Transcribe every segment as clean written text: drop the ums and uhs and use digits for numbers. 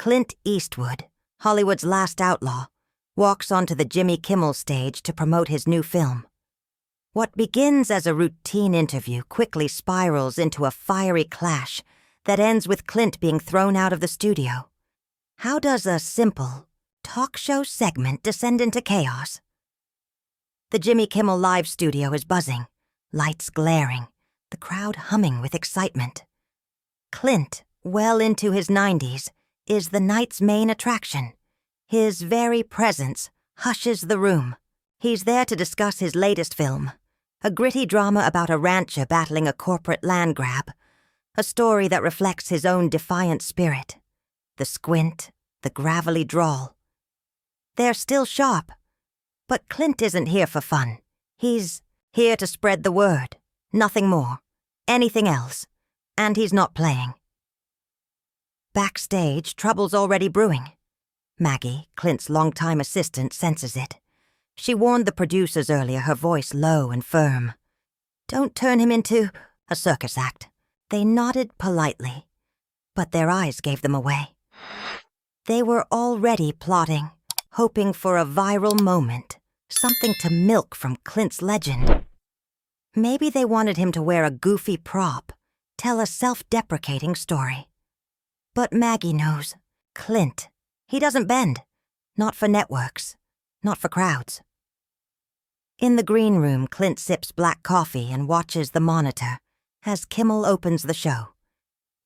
Clint Eastwood, Hollywood's last outlaw, walks onto the Jimmy Kimmel stage to promote his new film. What begins as a routine interview quickly spirals into a fiery clash that ends with Clint being thrown out of the studio. How does a simple talk show segment descend into chaos? The Jimmy Kimmel Live studio is buzzing, lights glaring, the crowd humming with excitement. Clint, well into his 90s, is the night's main attraction. His very presence hushes the room. He's there to discuss his latest film, a gritty drama about a rancher battling a corporate land grab, a story that reflects his own defiant spirit. The squint, the gravelly drawl. They're still sharp, but Clint isn't here for fun. He's here to spread the word, nothing more, anything else, and he's not playing. Backstage, trouble's already brewing. Maggie, Clint's longtime assistant, senses it. She warned the producers earlier, her voice low and firm. Don't turn him into a circus act. They nodded politely, but their eyes gave them away. They were already plotting, hoping for a viral moment, something to milk from Clint's legend. Maybe they wanted him to wear a goofy prop, tell a self-deprecating story. But Maggie knows. Clint. He doesn't bend. Not for networks. Not for crowds. In the green room, Clint sips black coffee and watches the monitor as Kimmel opens the show.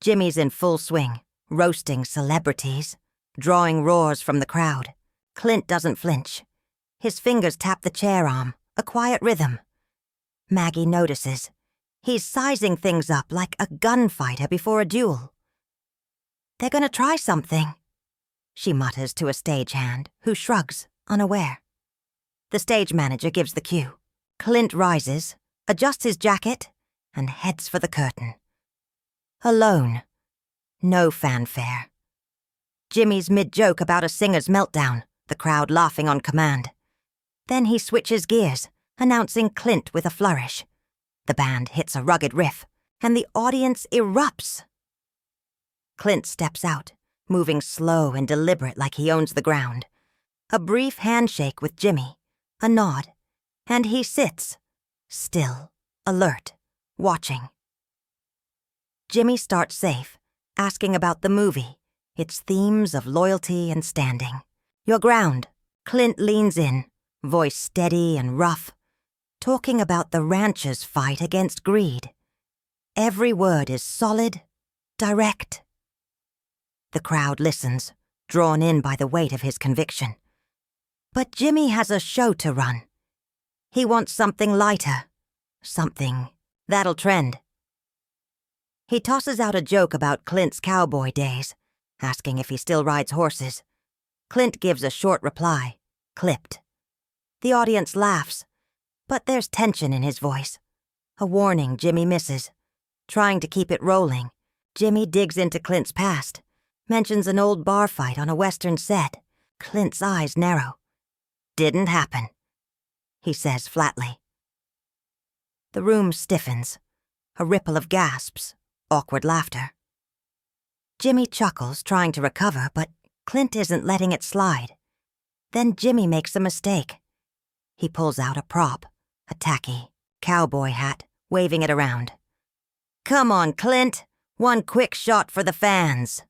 Jimmy's in full swing, roasting celebrities, drawing roars from the crowd. Clint doesn't flinch. His fingers tap the chair arm, a quiet rhythm. Maggie notices. He's sizing things up like a gunfighter before a duel. They're gonna try something, she mutters to a stagehand, who shrugs, unaware. The stage manager gives the cue. Clint rises, adjusts his jacket, and heads for the curtain. Alone. No fanfare. Jimmy's mid-joke about a singer's meltdown, the crowd laughing on command. Then he switches gears, announcing Clint with a flourish. The band hits a rugged riff, and the audience erupts. Clint steps out, moving slow and deliberate like he owns the ground. A brief handshake with Jimmy, a nod, and he sits, still, alert, watching. Jimmy starts safe, asking about the movie, its themes of loyalty and standing. Your ground. Clint leans in, voice steady and rough, talking about the rancher's fight against greed. Every word is solid, direct. The crowd listens, drawn in by the weight of his conviction. But Jimmy has a show to run. He wants something lighter, something that'll trend. He tosses out a joke about Clint's cowboy days, asking if he still rides horses. Clint gives a short reply, clipped. The audience laughs, but there's tension in his voice. A warning Jimmy misses. Trying to keep it rolling, Jimmy digs into Clint's past, mentions an old bar fight on a western set. Clint's eyes narrow. Didn't happen, he says flatly. The room stiffens, a ripple of gasps, awkward laughter. Jimmy chuckles, trying to recover, but Clint isn't letting it slide. Then Jimmy makes a mistake. He pulls out a prop, a tacky cowboy hat, waving it around. Come on, Clint, one quick shot for the fans.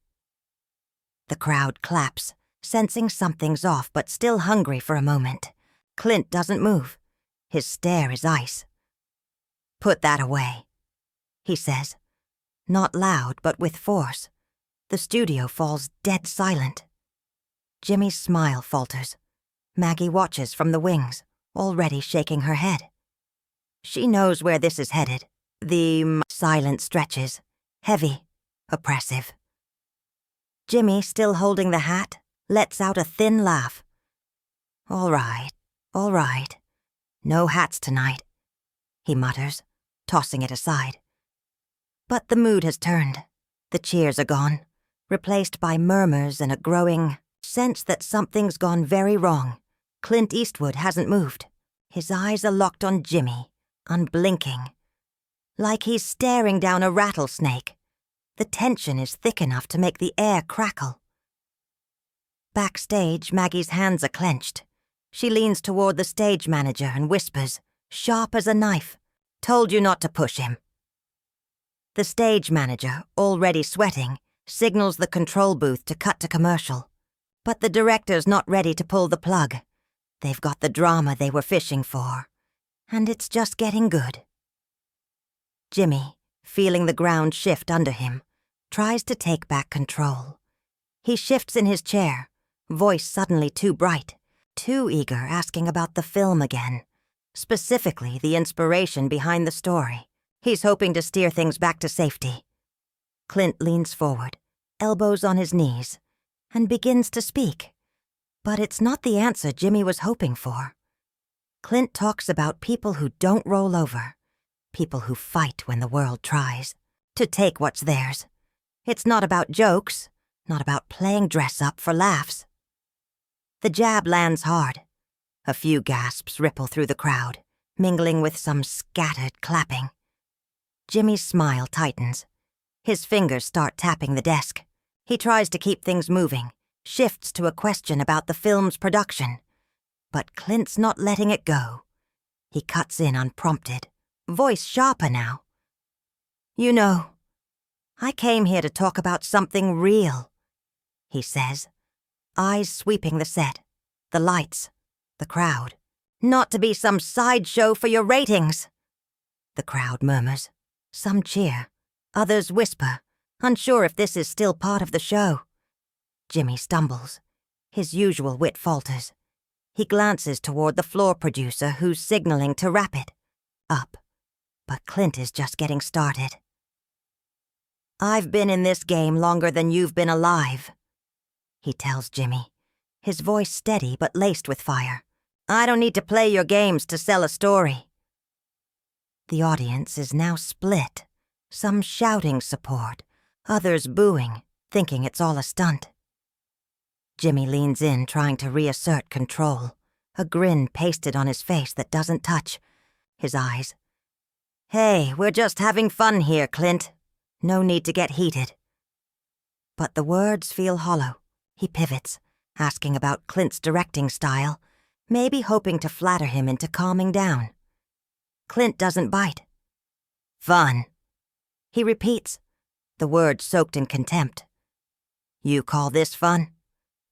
The crowd claps, sensing something's off but still hungry for a moment. Clint doesn't move. His stare is ice. Put that away, he says. Not loud, but with force. The studio falls dead silent. Jimmy's smile falters. Maggie watches from the wings, already shaking her head. She knows where this is headed. The silence stretches, heavy, oppressive. Jimmy, still holding the hat, lets out a thin laugh. All right. No hats tonight, he mutters, tossing it aside. But the mood has turned. The cheers are gone, replaced by murmurs and a growing sense that something's gone very wrong. Clint Eastwood hasn't moved. His eyes are locked on Jimmy, unblinking. Like he's staring down a rattlesnake. The tension is thick enough to make the air crackle. Backstage, Maggie's hands are clenched. She leans toward the stage manager and whispers, sharp as a knife, "Told you not to push him." The stage manager, already sweating, signals the control booth to cut to commercial. But the director's not ready to pull the plug. They've got the drama they were fishing for. And it's just getting good. Jimmy, feeling the ground shift under him, tries to take back control. He shifts in his chair, voice suddenly too bright, too eager, asking about the film again, specifically the inspiration behind the story. He's hoping to steer things back to safety. Clint leans forward, elbows on his knees, and begins to speak. But it's not the answer Jimmy was hoping for. Clint talks about people who don't roll over, people who fight when the world tries to take what's theirs. It's not about jokes, not about playing dress-up for laughs. The jab lands hard. A few gasps ripple through the crowd, mingling with some scattered clapping. Jimmy's smile tightens. His fingers start tapping the desk. He tries to keep things moving, shifts to a question about the film's production. But Clint's not letting it go. He cuts in unprompted, voice sharper now. "You know, I came here to talk about something real," he says, eyes sweeping the set, the lights, the crowd. "Not to be some sideshow for your ratings." The crowd murmurs. Some cheer. Others whisper, unsure if this is still part of the show. Jimmy stumbles. His usual wit falters. He glances toward the floor producer who's signaling to wrap it up. But Clint is just getting started. "I've been in this game longer than you've been alive," he tells Jimmy, his voice steady but laced with fire. "I don't need to play your games to sell a story." The audience is now split, some shouting support, others booing, thinking it's all a stunt. Jimmy leans in, trying to reassert control, a grin pasted on his face that doesn't touch his eyes. "Hey, we're just having fun here, Clint. No need to get heated." But the words feel hollow. He pivots, asking about Clint's directing style, maybe hoping to flatter him into calming down. Clint doesn't bite. "Fun," he repeats, the words soaked in contempt. "You call this fun?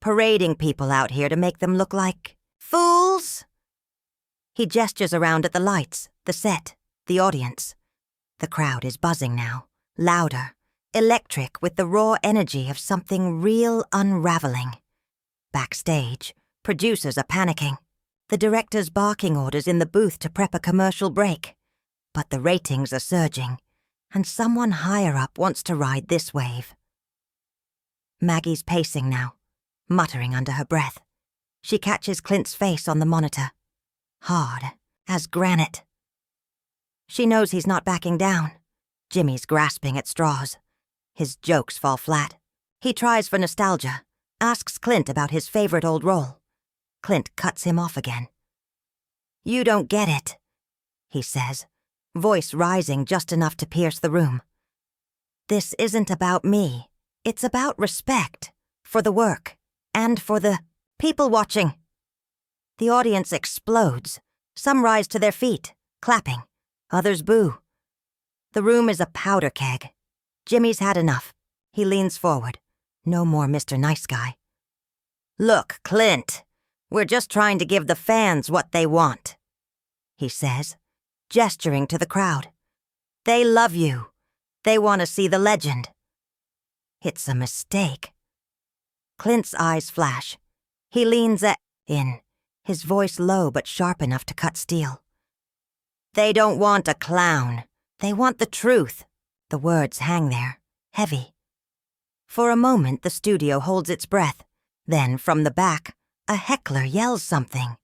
Parading people out here to make them look like fools?" He gestures around at the lights, the set, the audience. The crowd is buzzing now, louder, electric with the raw energy of something real unraveling. Backstage, producers are panicking. The director's barking orders in the booth to prep a commercial break. But the ratings are surging, and someone higher up wants to ride this wave. Maggie's pacing now, muttering under her breath. She catches Clint's face on the monitor, hard as granite. She knows he's not backing down. Jimmy's grasping at straws. His jokes fall flat. He tries for nostalgia, asks Clint about his favorite old role. Clint cuts him off again. "You don't get it," he says, voice rising just enough to pierce the room. "This isn't about me. It's about respect for the work and for the people watching." The audience explodes. Some rise to their feet, clapping. Others boo. The room is a powder keg. Jimmy's had enough. He leans forward. No more Mr. Nice Guy. "Look, Clint, we're just trying to give the fans what they want," he says, gesturing to the crowd. "They love you. They want to see the legend." It's a mistake. Clint's eyes flash. He leans in, his voice low but sharp enough to cut steel. "They don't want a clown. They want the truth." The words hang there, heavy. For a moment, the studio holds its breath. Then, from the back, a heckler yells something.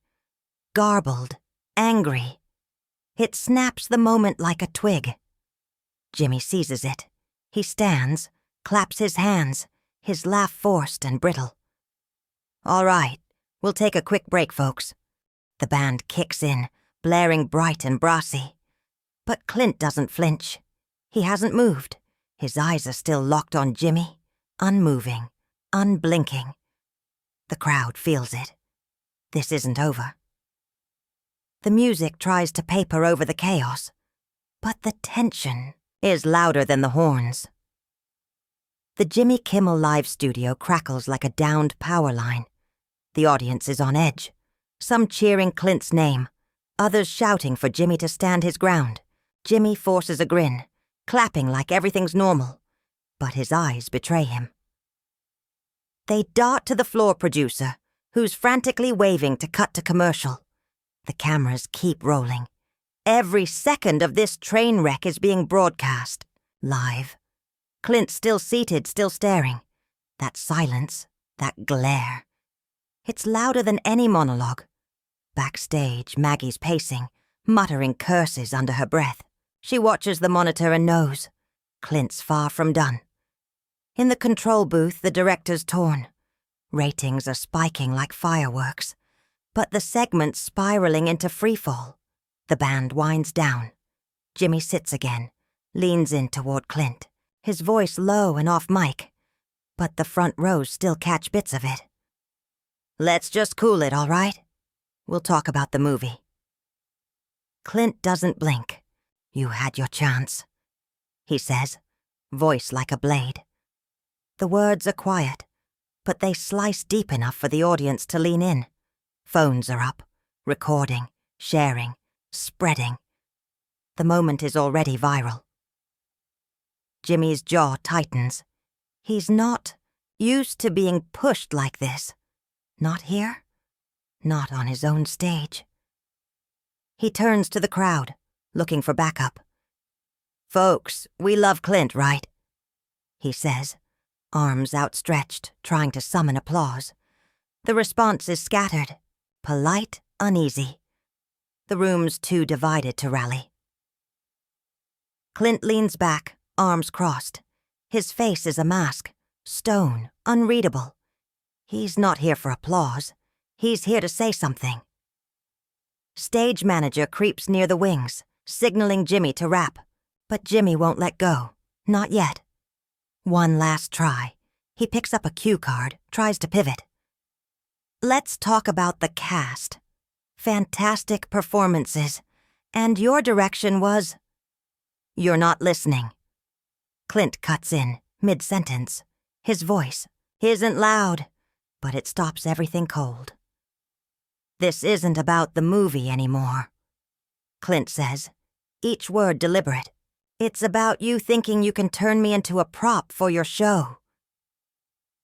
Garbled, angry. It snaps the moment like a twig. Jimmy seizes it. He stands, claps his hands, his laugh forced and brittle. "All right, we'll take a quick break, folks." The band kicks in, blaring bright and brassy. But Clint doesn't flinch. He hasn't moved. His eyes are still locked on Jimmy, unmoving, unblinking. The crowd feels it. This isn't over. The music tries to paper over the chaos, but the tension is louder than the horns. The Jimmy Kimmel live studio crackles like a downed power line. The audience is on edge, some cheering Clint's name, others shouting for Jimmy to stand his ground. Jimmy forces a grin, clapping like everything's normal, but his eyes betray him. They dart to the floor producer, who's frantically waving to cut to commercial. The cameras keep rolling. Every second of this train wreck is being broadcast, live. Clint's still seated, still staring. That silence, that glare. It's louder than any monologue. Backstage, Maggie's pacing, muttering curses under her breath. She watches the monitor and knows. Clint's far from done. In the control booth, the director's torn. Ratings are spiking like fireworks, but the segment's spiraling into freefall. The band winds down. Jimmy sits again, leans in toward Clint, his voice low and off mic, but the front rows still catch bits of it. "Let's just cool it, all right? We'll talk about the movie." Clint doesn't blink. "You had your chance," he says, voice like a blade. The words are quiet, but they slice deep enough for the audience to lean in. Phones are up, recording, sharing, spreading. The moment is already viral. Jimmy's jaw tightens. He's not used to being pushed like this. Not here. Not on his own stage. He turns to the crowd, looking for backup. "Folks, we love Clint, right?" he says, arms outstretched, trying to summon applause. The response is scattered, polite, uneasy. The room's too divided to rally. Clint leans back, arms crossed. His face is a mask, stone, unreadable. He's not here for applause. He's here to say something. Stage manager creeps near the wings, signaling Jimmy to rap, but Jimmy won't let go. Not yet. One last try. He picks up a cue card, tries to pivot. "Let's talk about the cast. Fantastic performances. And your direction was..." "You're not listening." Clint cuts in, mid-sentence. His voice isn't loud, but it stops everything cold. "This isn't about the movie anymore," Clint says, each word deliberate. "It's about you thinking you can turn me into a prop for your show."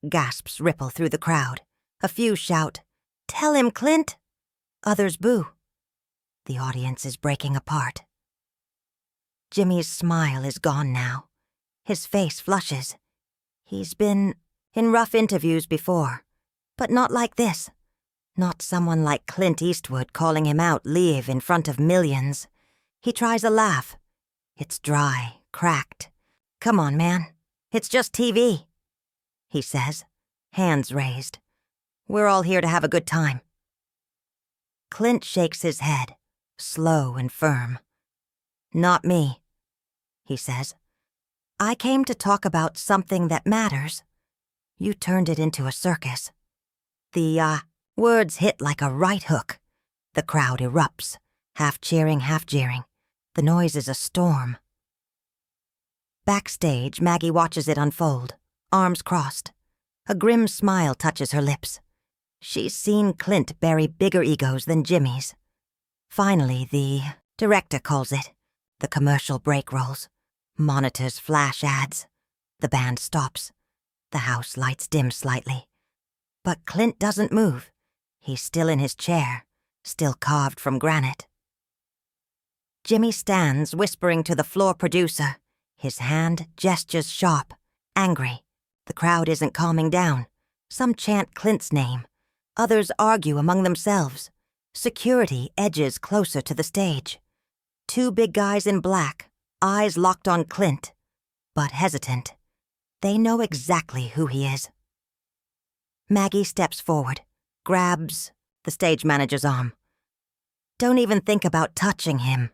Gasps ripple through the crowd. A few shout, "Tell him, Clint!" Others boo. The audience is breaking apart. Jimmy's smile is gone now. His face flushes. He's been in rough interviews before, but not like this. Not someone like Clint Eastwood calling him out live in front of millions. He tries a laugh. It's dry, cracked. "Come on, man. It's just TV," he says, hands raised. "We're all here to have a good time." Clint shakes his head, slow and firm. "Not me," he says. "I came to talk about something that matters. You turned it into a circus." The words hit like a right hook. The crowd erupts, half cheering, half jeering. The noise is a storm. Backstage, Maggie watches it unfold, arms crossed. A grim smile touches her lips. She's seen Clint bury bigger egos than Jimmy's. Finally, the director calls it. The commercial break rolls. Monitors flash ads. The band stops. The house lights dim slightly. But Clint doesn't move. He's still in his chair, still carved from granite. Jimmy stands, whispering to the floor producer. His hand gestures sharp, angry. The crowd isn't calming down. Some chant Clint's name. Others argue among themselves. Security edges closer to the stage. Two big guys in black, eyes locked on Clint, but hesitant. They know exactly who he is. Maggie steps forward, grabs the stage manager's arm. "Don't even think about touching him,"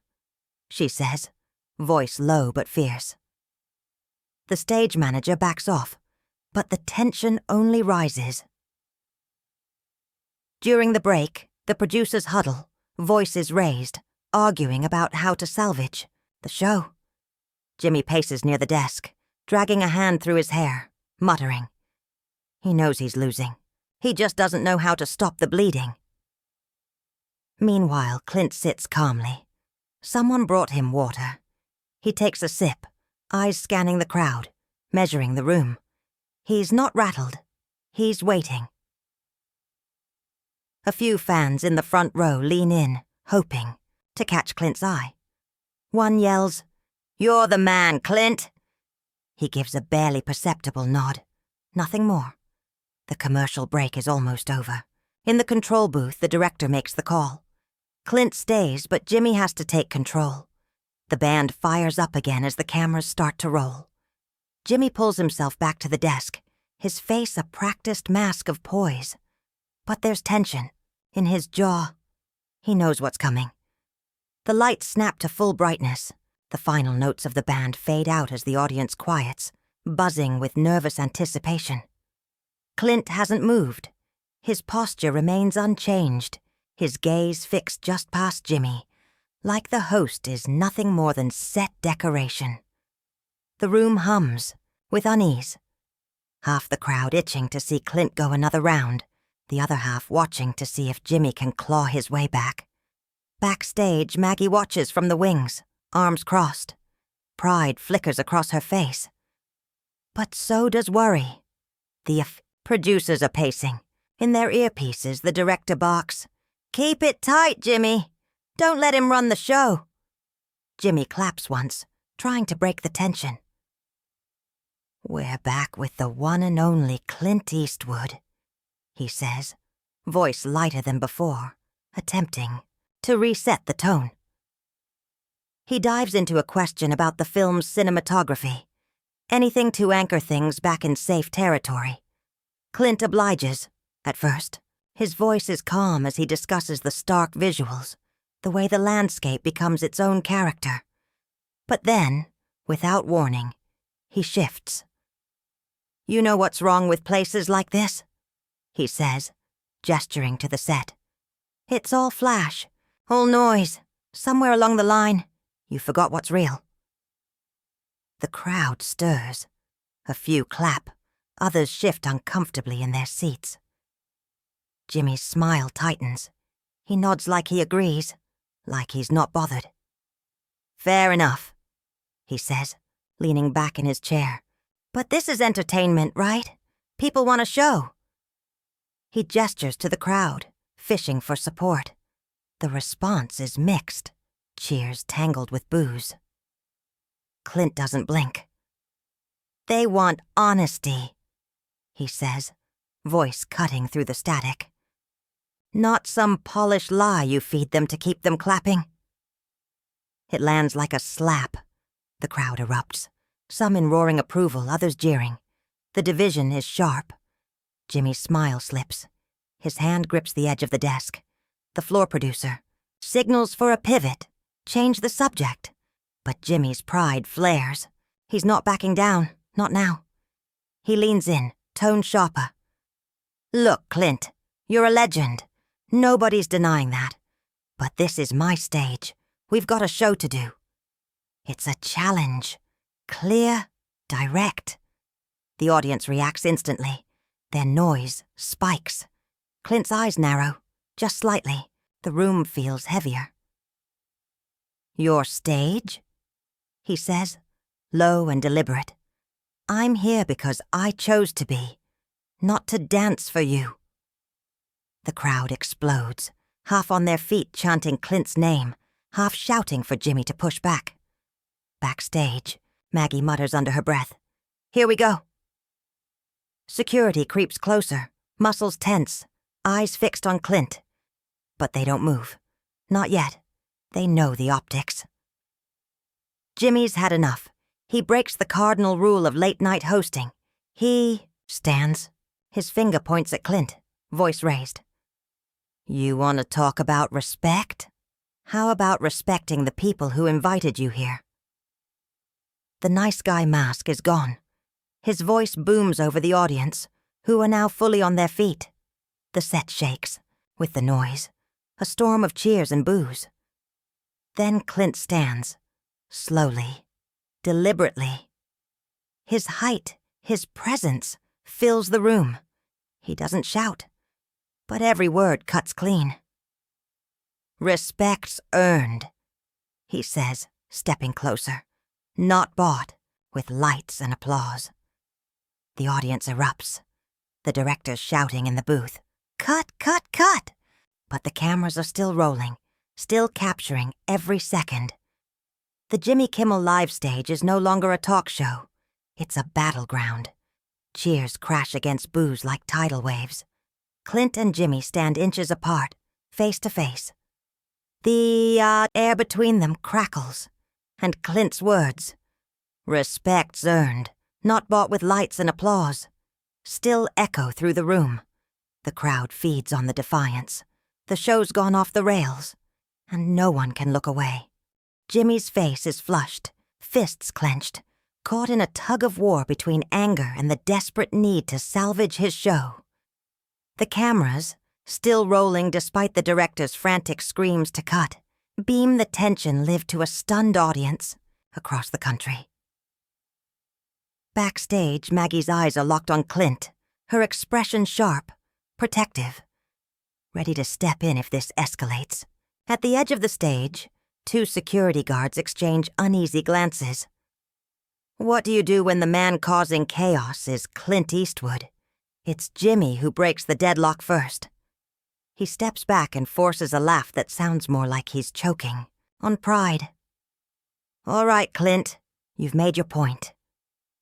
she says, voice low but fierce. The stage manager backs off, but the tension only rises. During the break, the producers huddle, voices raised, arguing about how to salvage the show. Jimmy paces near the desk, dragging a hand through his hair, muttering. He knows he's losing. He just doesn't know how to stop the bleeding. Meanwhile, Clint sits calmly. Someone brought him water. He takes a sip, eyes scanning the crowd, measuring the room. He's not rattled. He's waiting. A few fans in the front row lean in, hoping, to catch Clint's eye. One yells, "You're the man, Clint!" He gives a barely perceptible nod. Nothing more. The commercial break is almost over. In the control booth, the director makes the call. Clint stays, but Jimmy has to take control. The band fires up again as the cameras start to roll. Jimmy pulls himself back to the desk, his face a practiced mask of poise. But there's tension in his jaw. He knows what's coming. The lights snap to full brightness. The final notes of the band fade out as the audience quiets, buzzing with nervous anticipation. Clint hasn't moved. His posture remains unchanged, his gaze fixed just past Jimmy, like the host is nothing more than set decoration. The room hums, with unease. Half the crowd itching to see Clint go another round, the other half watching to see if Jimmy can claw his way back. Backstage, Maggie watches from the wings, arms crossed. Pride flickers across her face. But so does worry. The producers are pacing. In their earpieces, the director barks, "Keep it tight, Jimmy. Don't let him run the show." Jimmy claps once, trying to break the tension. "We're back with the one and only Clint Eastwood," he says, voice lighter than before, attempting to reset the tone. He dives into a question about the film's cinematography, anything to anchor things back in safe territory. Clint obliges, at first. His voice is calm as he discusses the stark visuals, the way the landscape becomes its own character. But then, without warning, he shifts. "You know what's wrong with places like this?" he says, gesturing to the set. "It's all flash, all noise. Somewhere along the line, you forgot what's real." The crowd stirs. A few clap. Others shift uncomfortably in their seats. Jimmy's smile tightens. He nods like he agrees, like he's not bothered. "Fair enough," he says, leaning back in his chair. "But this is entertainment, right? People want a show." He gestures to the crowd, fishing for support. The response is mixed, cheers tangled with boos. Clint doesn't blink. "They want honesty," he says, voice cutting through the static. "Not some polished lie you feed them to keep them clapping." It lands like a slap. The crowd erupts, some in roaring approval, others jeering. The division is sharp. Jimmy's smile slips. His hand grips the edge of the desk. The floor producer signals for a pivot, change the subject. But Jimmy's pride flares. He's not backing down, not now. He leans in, tone sharper. "Look, Clint, you're a legend. Nobody's denying that. But this is my stage. We've got a show to do. It's a challenge. Clear, direct." The audience reacts instantly. Their noise spikes. Clint's eyes narrow, just slightly. The room feels heavier. "Your stage?" he says, low and deliberate. "I'm here because I chose to be, not to dance for you." The crowd explodes, half on their feet chanting Clint's name, half shouting for Jimmy to push back. Backstage, Maggie mutters under her breath, "Here we go." Security creeps closer, muscles tense, eyes fixed on Clint. But they don't move. Not yet. They know the optics. Jimmy's had enough. He breaks the cardinal rule of late-night hosting. He stands. His finger points at Clint, voice raised. "You want to talk about respect? How about respecting the people who invited you here?" The nice guy mask is gone. His voice booms over the audience, who are now fully on their feet. The set shakes. with the noise, a storm of cheers and boos. Then Clint stands, slowly, deliberately. His height, his presence, fills the room. He doesn't shout, but every word cuts clean. "Respect's earned," he says, stepping closer. "Not bought," with lights and applause. The audience erupts. The director's shouting in the booth, "Cut, cut, cut!" But the cameras are still rolling, still capturing every second. The Jimmy Kimmel live stage is no longer a talk show. It's a battleground. Cheers crash against boos like tidal waves. Clint and Jimmy stand inches apart, face to face. The air between them crackles, and Clint's words, "Respect's earned, not bought with lights and applause," still echo through the room. The crowd feeds on the defiance. The show's gone off the rails, and no one can look away. Jimmy's face is flushed, fists clenched, caught in a tug-of-war between anger and the desperate need to salvage his show. The cameras, still rolling despite the director's frantic screams to cut, beam the tension lived to a stunned audience across the country. Backstage, Maggie's eyes are locked on Clint, her expression sharp, protective, ready to step in if this escalates. At the edge of the stage, 2 security guards exchange uneasy glances. What do you do when the man causing chaos is Clint Eastwood? It's Jimmy who breaks the deadlock first. He steps back and forces a laugh that sounds more like he's choking, on pride. "All right, Clint, you've made your point,"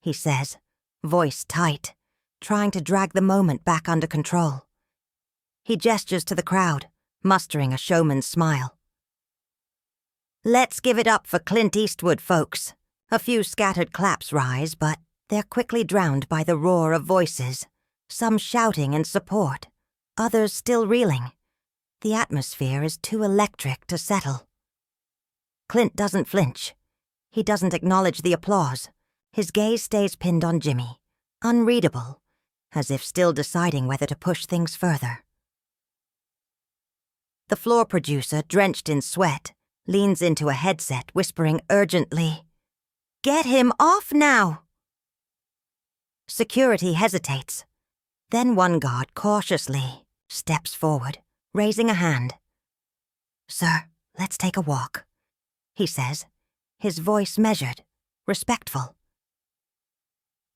he says, voice tight, trying to drag the moment back under control. He gestures to the crowd, mustering a showman's smile. "Let's give it up for Clint Eastwood, folks." A few scattered claps rise, but they're quickly drowned by the roar of voices, some shouting in support, others still reeling. The atmosphere is too electric to settle. Clint doesn't flinch. He doesn't acknowledge the applause. His gaze stays pinned on Jimmy, unreadable, as if still deciding whether to push things further. The floor producer, drenched in sweat, leans into a headset, whispering urgently, "Get him off now!" Security hesitates. Then one guard cautiously steps forward, raising a hand. "Sir, let's take a walk," he says, his voice measured, respectful.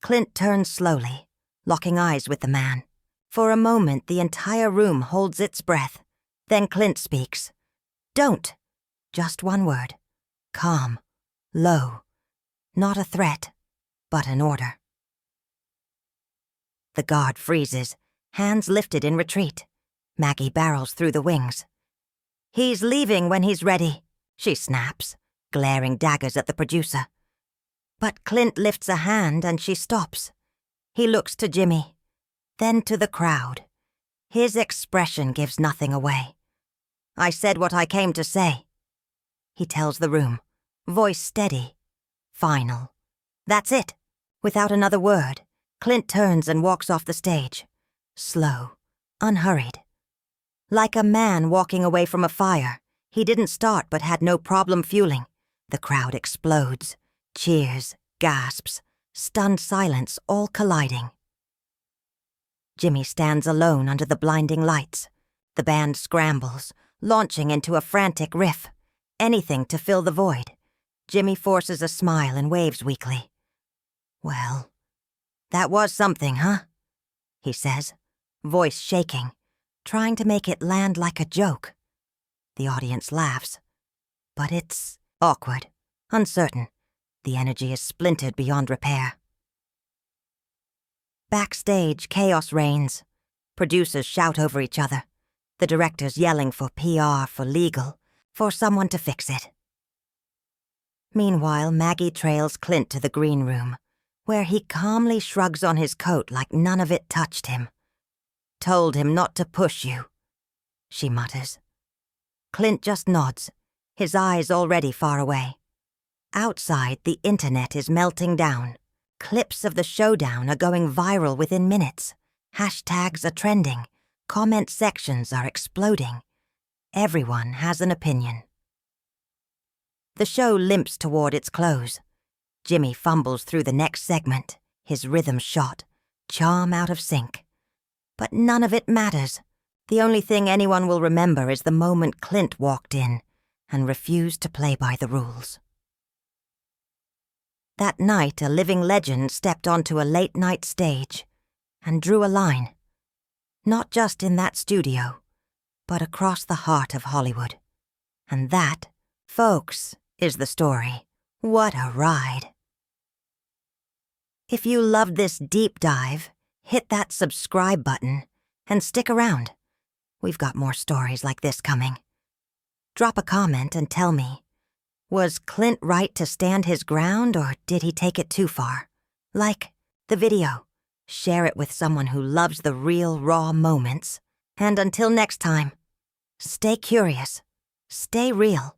Clint turns slowly, locking eyes with the man. For a moment, the entire room holds its breath. Then Clint speaks. "Don't." Just one word. Calm. Low. Not a threat, but an order. The guard freezes, hands lifted in retreat. Maggie barrels through the wings. "He's leaving when he's ready," she snaps, glaring daggers at the producer. But Clint lifts a hand and she stops. He looks to Jimmy, then to the crowd. His expression gives nothing away. "I said what I came to say," he tells the room, voice steady, final. That's it. Without another word, Clint turns and walks off the stage, slow, unhurried. Like a man walking away from a fire, he didn't start but had no problem fueling. The crowd explodes, cheers, gasps, stunned silence all colliding. Jimmy stands alone under the blinding lights. The band scrambles, launching into a frantic riff. Anything to fill the void. Jimmy forces a smile and waves weakly. "Well, that was something, huh?" he says, voice shaking, trying to make it land like a joke. The audience laughs. But it's awkward, uncertain. The energy is splintered beyond repair. Backstage, chaos reigns. Producers shout over each other. The directors yelling for PR, for legal, for someone to fix it. Meanwhile, Maggie trails Clint to the green room, where he calmly shrugs on his coat like none of it touched him. "Told him not to push you," she mutters. Clint just nods, his eyes already far away. Outside, the internet is melting down. Clips of the showdown are going viral within minutes. Hashtags are trending. comment sections are exploding. Everyone has an opinion. The show limps toward its close. Jimmy fumbles through the next segment, his rhythm shot, charm out of sync. But none of it matters. The only thing anyone will remember is the moment Clint walked in and refused to play by the rules. That night, a living legend stepped onto a late-night stage and drew a line. Not just in that studio, but across the heart of Hollywood. And that, folks, is the story. What a ride. If you loved this deep dive, hit that subscribe button and stick around. We've got more stories like this coming. Drop a comment and tell me, was Clint right to stand his ground, or did he take it too far? Like the video. Share it with someone who loves the real, raw moments. And until next time, stay curious, stay real.